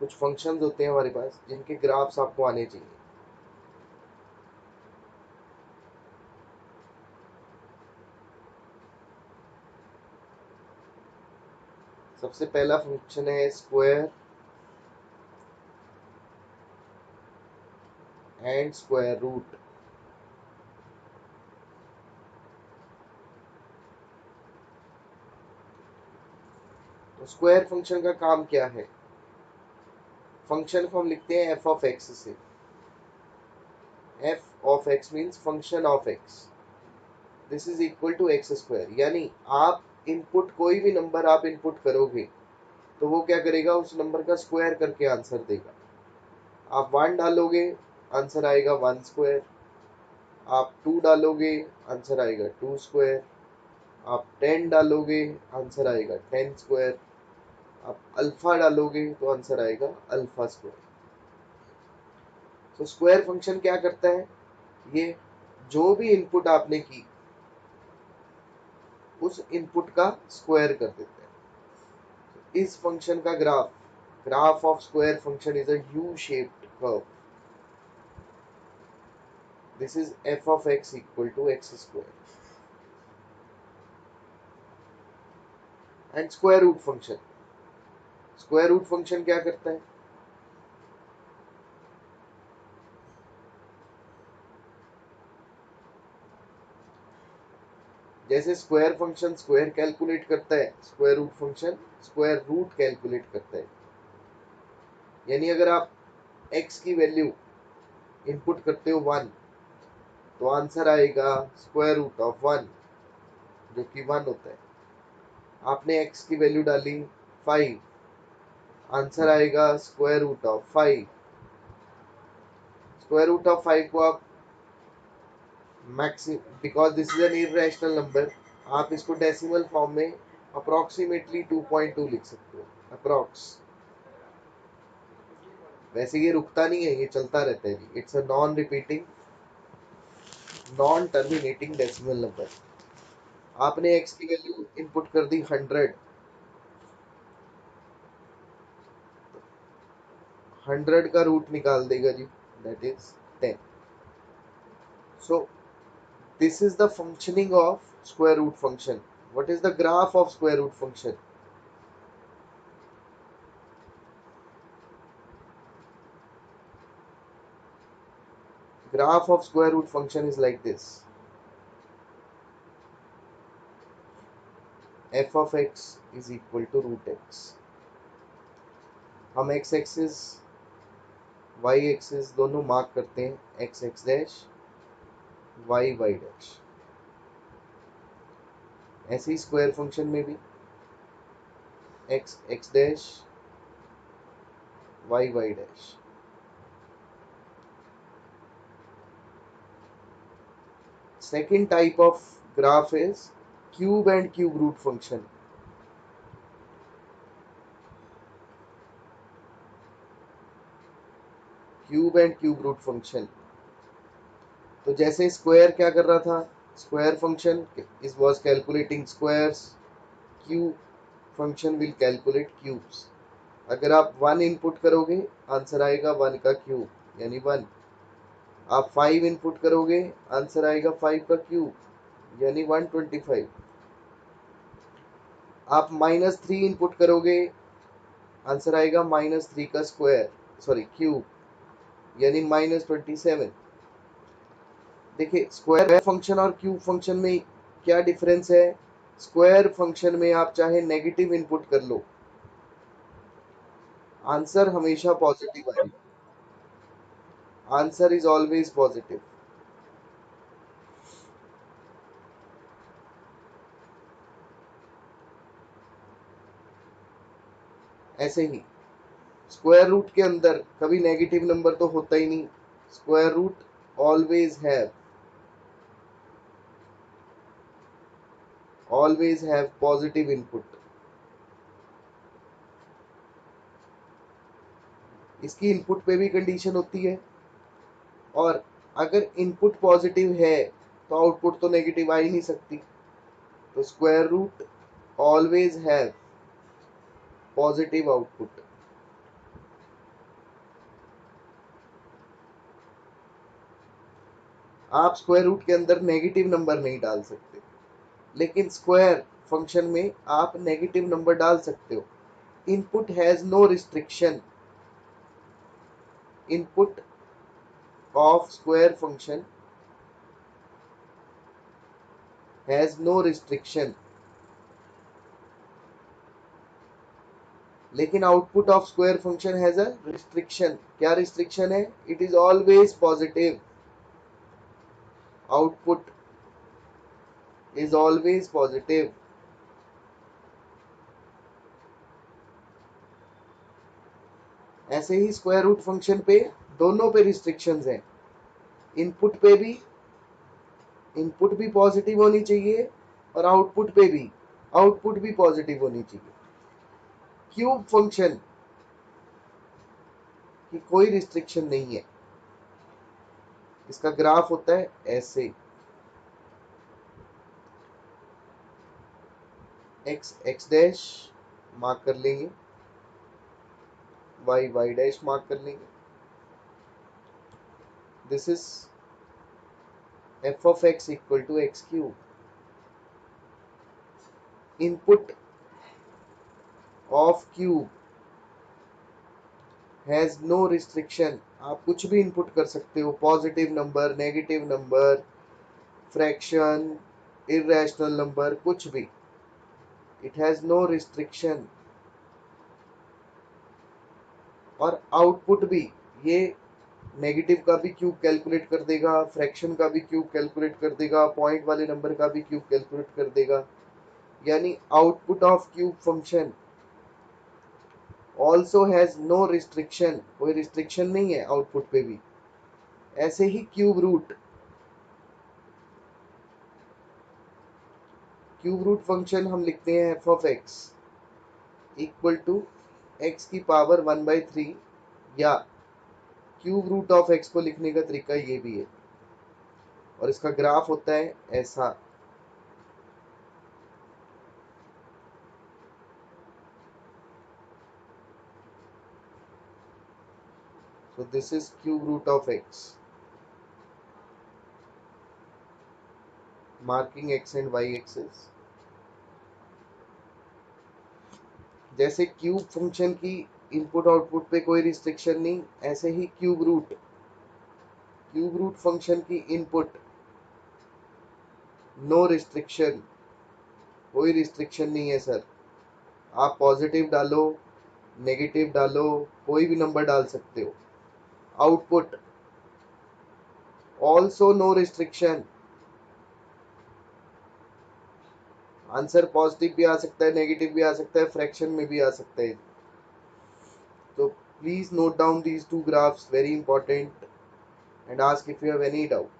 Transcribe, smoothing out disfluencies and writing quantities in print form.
कुछ फंक्शंस होते हैं हमारे पास जिनके ग्राफ्स आपको आने चाहिए। सबसे पहला फंक्शन है स्क्वायर एंड स्क्वायर रूट। तो स्क्वायर फंक्शन का काम क्या है? फंक्शन को हम लिखते हैं एफ ऑफ एक्स से। F of X means function of X, this is equal to X square. यानी आप इनपुट, कोई भी नंबर आप इनपुट करोगे तो वो क्या करेगा, उस नंबर का स्क्वायर करके आंसर देगा। आप 1 डालोगे, आंसर आएगा 1 स्क्वायर। आप 2 डालोगे, आंसर आएगा 2 स्क्वायर। आप 10 डालोगे, आंसर आएगा 10 स्क्वायर। आप अल्फा डालोगे तो आंसर आएगा अल्फा स्क्वायर। तो स्क्वायर फंक्शन क्या करता है, ये जो भी इनपुट आपने की उस इनपुट का स्क्वायर कर देता है। इस फंक्शन का graph of square function is a U shaped curve. This is F of x equal to X square. And square root function, square root function क्या करता है, जैसे स्क्वायर फंक्शन स्क्वायर कैलकुलेट करता है, square root function square root calculate करता है। यानी अगर आप x की वैल्यू इनपुट करते हो 1, तो आंसर आएगा स्क्वायर रूट ऑफ 1, जो कि 1 होता है। आपने x की वैल्यू डाली 5, आंसर आएगा square root of 5। Square root of 5 को आप मैक्सिम, because this is an irrational number, आप इसको डेसिमल फॉर्म में अप्रोक्सीमेटली 2.2 लिख सकते हो, अप्रोक्स। वैसे ये रुकता नहीं है, ये चलता रहता है जी। It's a non repeating, non terminating decimal number. आपने x की वैल्यू इनपुट कर दी 100, 100 का रूट निकाल देगा जी, that is 10। So this is the functioning of square root function. What is the graph of square root function? Graph of square root function is like this. F of x is equal to root x. हम x axis y axis दोनों mark करते हैं, x x dash y y dash. ऐसे ही square function में भी x x dash y y dash. Second type of graph is cube and cube root function. Cube and cube root function. तो जैसे square क्या कर रहा था, square function is was calculating squares, cube function will calculate cubes. अगर आप 1 input करोगे, answer आएगा 1 का क्यूब, यानी 1। आप 5 इनपुट करोगे, आंसर आएगा 5 का क्यूब, यानी 125। आप -3 इनपुट करोगे, आंसर आएगा -3 का स्क्वायर, सॉरी क्यूब, यानी -27। देखिए स्क्वायर फंक्शन और क्यूब फंक्शन में क्या डिफरेंस है। स्क्वायर फंक्शन में आप चाहे नेगेटिव इनपुट कर लो, आंसर हमेशा पॉजिटिव आएगा, आंसर इज ऑलवेज पॉजिटिव। ऐसे ही स्क्वायर रूट के अंदर कभी नेगेटिव नंबर तो होता ही नहीं, square root always have positive input. इसकी इनपुट पे भी कंडीशन होती है, और अगर इनपुट पॉजिटिव है तो आउटपुट तो नेगेटिव आ ही नहीं सकती। तो square root always have positive output. आप स्क्वायर रूट के अंदर नेगेटिव नंबर नहीं डाल सकते, लेकिन स्क्वायर फंक्शन में आप नेगेटिव नंबर डाल सकते हो। Input has no restriction, input of square function has no restriction, लेकिन output of square function has a restriction. क्या रिस्ट्रिक्शन है? It is always positive, output is always positive. ऐसे ही स्क्वायर रूट फंक्शन पे दोनों पे रिस्ट्रिक्शंस हैं, input पे भी, इनपुट भी पॉजिटिव होनी चाहिए और आउटपुट पे भी, आउटपुट भी पॉजिटिव होनी चाहिए। क्यूब फंक्शन की कोई रिस्ट्रिक्शन नहीं है, इसका ग्राफ होता है ऐसे, एक्स एक्स डैश मार्क कर लेंगे, वाई वाई डैश मार्क कर लेंगे। This is F of x equal to X cube. Input of cube has no restriction, आप कुछ भी इनपुट कर सकते हो, positive number, negative number, fraction, irrational number, कुछ भी, इट हैज नो रिस्ट्रिक्शन। और आउटपुट भी, ये नेगेटिव का भी क्यूब कैलकुलेट कर देगा, फ्रैक्शन का भी क्यूब कैलकुलेट कर देगा, पॉइंट वाले नंबर का भी क्यूब कैलकुलेट कर देगा। यानी output of cube function also has no restriction, कोई रिस्ट्रिक्शन नहीं है आउटपुट पे भी। ऐसे ही cube root, cube root function हम लिखते हैं F of x equal to x की पावर 1/3, या क्यूब रूट ऑफ एक्स को लिखने का तरीका ये भी है, और इसका ग्राफ होता है ऐसा। So this is cube root of x, marking x and y axis। जैसे क्यूब फंक्शन की इनपुट आउटपुट पे कोई रिस्ट्रिक्शन नहीं, ऐसे ही क्यूब रूट फंक्शन की इनपुट नो रिस्ट्रिक्शन, कोई रिस्ट्रिक्शन नहीं है सर। आप पॉजिटिव डालो, नेगेटिव डालो, कोई भी नंबर डाल सकते हो। Output also no restriction, answer positive भी आ सकता है, नेगेटिव भी आ सकता है, फ्रैक्शन में भी आ सकता है। तो please note down these two graphs, very important, and ask if you have any doubt.